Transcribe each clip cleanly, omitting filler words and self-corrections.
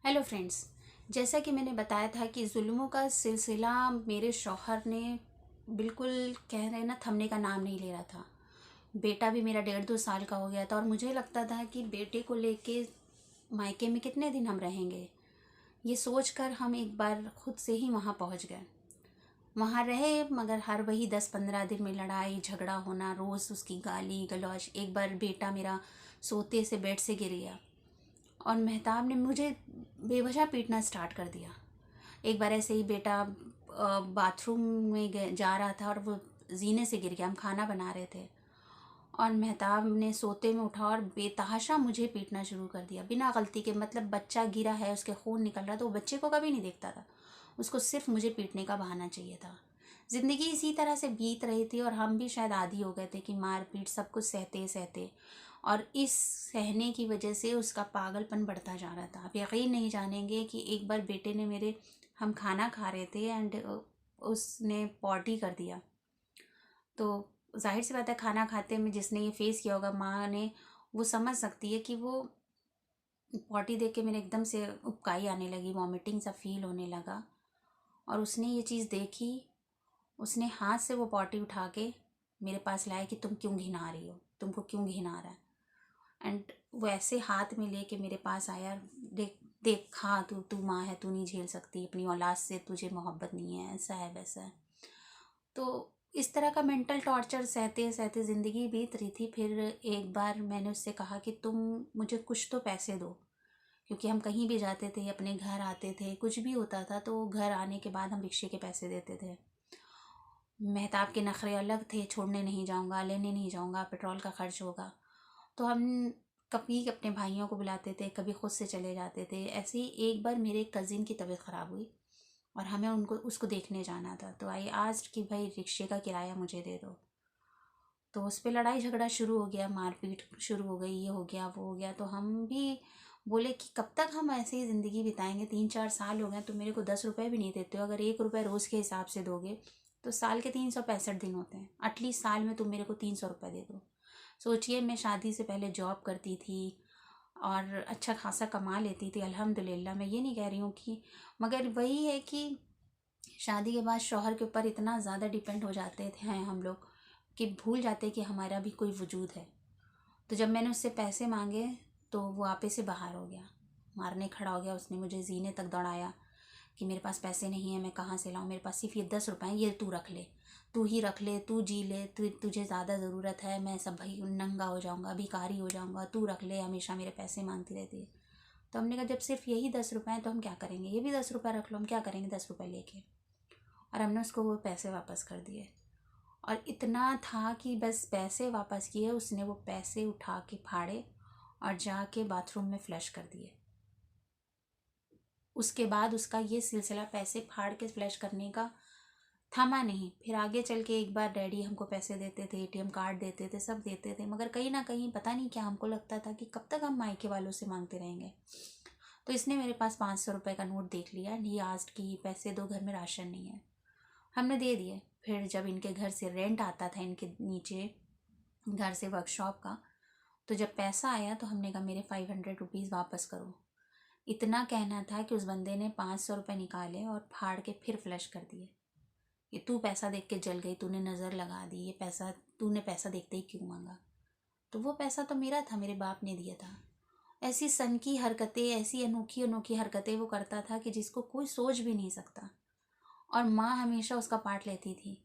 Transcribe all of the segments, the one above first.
Hello friends. जैसा कि मैंने बताया था कि जुल्मों का सिलसिला मेरे शौहर ने बिल्कुल कह रहे ना थमने का नाम नहीं ले रहा था। बेटा भी मेरा 1.5-2 साल का हो गया था और मुझे लगता था कि बेटे को लेके मायके में कितने दिन हम रहेंगे। ये सोचकर हम एक बार खुद से ही वहाँ पहुँच गए। वहाँ रहे मगर हर वही 10-15 दिन में लड़ाई झगड़ा होना, रोज़ उसकी गाली गलौज। एक बार बेटा मेरा सोते से बेड से गिर गया और मेहताब ने मुझे बेवजह पीटना स्टार्ट कर दिया। एक बार ऐसे ही बेटा बाथरूम में जा रहा था और वो जीने से गिर गया। हम खाना बना रहे थे और मेहताब ने सोते में उठा और बेतहाशा मुझे पीटना शुरू कर दिया बिना गलती के। मतलब बच्चा गिरा है, उसके खून निकल रहा, तो वो बच्चे को कभी नहीं देखता था, उसको सिर्फ मुझे पीटने का बहाना चाहिए था। ज़िंदगी इसी तरह से बीत रही थी और हम भी शायद आदी हो गए थे कि मार पीट सब कुछ सहते सहते, और इस सहने की वजह से उसका पागलपन बढ़ता जा रहा था। आप यकीन नहीं जानेंगे कि एक बार बेटे ने हम खाना खा रहे थे एंड उसने पॉटी कर दिया। तो जाहिर सी बात है, खाना खाते में जिसने ये फेस किया होगा माँ ने, वो समझ सकती है कि वो पॉटी देख के मेरे एकदम से उबकाई आने लगी, वॉमिटिंग सा फील होने लगा। और उसने ये चीज़ देखी, उसने हाथ से वो पॉटी उठा के मेरे पास लाया कि तुम क्यों घिना रही हो, तुमको क्यों घिना रहा है। एंड वो ऐसे हाथ में लेके मेरे पास आया, देख देख खा, तू माँ है, तू नहीं झेल सकती अपनी औलाद से, तुझे मोहब्बत नहीं है, ऐसा है वैसा है। तो इस तरह का मेंटल टॉर्चर सहते सहते ज़िंदगी बीत रही थी। फिर एक बार मैंने उससे कहा कि तुम मुझे कुछ तो पैसे दो, क्योंकि हम कहीं भी जाते थे, अपने घर आते थे, कुछ भी होता था तो घर आने के बाद हम रिक्शे के पैसे देते थे। मेहताब के नखरे अलग थे, छोड़ने नहीं जाऊंगा, लेने नहीं जाऊंगा, पेट्रोल का खर्च होगा। तो हम कभी अपने भाइयों को बुलाते थे, कभी खुद से चले जाते थे। ऐसे ही एक बार मेरे कज़िन की तबीयत ख़राब हुई और हमें उनको उसको देखने जाना था। तो आई आस्क्ड कि भाई रिक्शे का किराया मुझे दे दो। तो उस पर लड़ाई झगड़ा शुरू हो गया, मारपीट शुरू हो गई, ये हो गया वो हो गया। तो हम भी बोले कि कब तक हम ऐसे ही ज़िंदगी बिताएंगे, 3-4 साल हो गए, तुम मेरे को 10 रुपये भी नहीं देते हो। अगर 1 रुपये रोज़ के हिसाब से दोगे तो साल के 365 दिन होते हैं, एटलीस्ट साल में तुम मेरे को 300 रुपये दे दो। सोचिए, मैं शादी से पहले जॉब करती थी और अच्छा खासा कमा लेती थी अल्हम्दुलिल्लाह, मैं ये नहीं कह रही हूँ कि, मगर वही है कि शादी के बाद शौहर के ऊपर इतना ज़्यादा डिपेंड हो जाते थे हम लोग कि भूल जाते कि हमारा भी कोई वजूद है। तो जब मैंने उससे पैसे मांगे तो वो आपे से बाहर हो गया, मारने खड़ा हो गया। उसने मुझे जीने तक दौड़ाया कि मेरे पास पैसे नहीं है, मैं कहाँ से लाऊं, मेरे पास सिर्फ ये 10 रुपये हैं, ये तू रख ले, तू ही रख ले, तू जी ले, तुझे ज़्यादा ज़रूरत है, मैं सब भाई नंगा हो जाऊँगा, भिखारी हो जाऊँगा, तू रख ले, हमेशा मेरे पैसे मांगती रहती है। तो हमने कहा जब सिर्फ यही 10 रुपये हैं तो हम क्या करेंगे, ये भी 10 रुपये रख लो, हम क्या करेंगे 10 रुपये लेके। और हमने उसको वो पैसे वापस कर दिए। और इतना था कि बस पैसे वापस किए, उसने वो पैसे उठा के फाड़े और जाके बाथरूम में फ्लश कर दिए। उसके बाद उसका ये सिलसिला पैसे फाड़ के फ्लश करने का थमा नहीं। फिर आगे चल के एक बार डैडी हमको पैसे देते थे, एटीएम कार्ड देते थे, सब देते थे, मगर कहीं ना कहीं पता नहीं क्या हमको लगता था कि कब तक हम मायके वालों से मांगते रहेंगे। तो इसने मेरे पास 500 रुपये का नोट देख लिया एंड ही आस्क्ड कि पैसे दो, घर में राशन नहीं है। हमने दे दिए। फिर जब इनके घर से रेंट आता था, इनके नीचे घर से वर्कशॉप का, तो जब पैसा आया तो हमने कहा मेरे 500 रुपीज़ वापस करो। इतना कहना था कि उस बंदे ने 500 रुपये निकाले और फाड़ के फिर फ्लश कर दिए। कि तू पैसा देख के जल गई, तूने नज़र लगा दी, ये पैसा तूने पैसा देखते ही क्यों मांगा। तो वो पैसा तो मेरा था, मेरे बाप ने दिया था। ऐसी सन की हरकतें, ऐसी अनोखी अनोखी हरकतें वो करता था कि जिसको कोई सोच भी नहीं सकता। और माँ हमेशा उसका पार्ट लेती थी।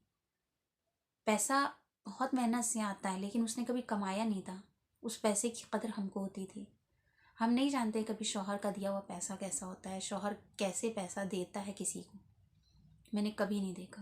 पैसा बहुत मेहनत से आता है, लेकिन उसने कभी कमाया नहीं था। उस पैसे की कदर हमको होती थी। हम नहीं जानते कभी शौहर का दिया हुआ पैसा कैसा होता है, शौहर कैसे पैसा देता है किसी को, मैंने कभी नहीं देखा।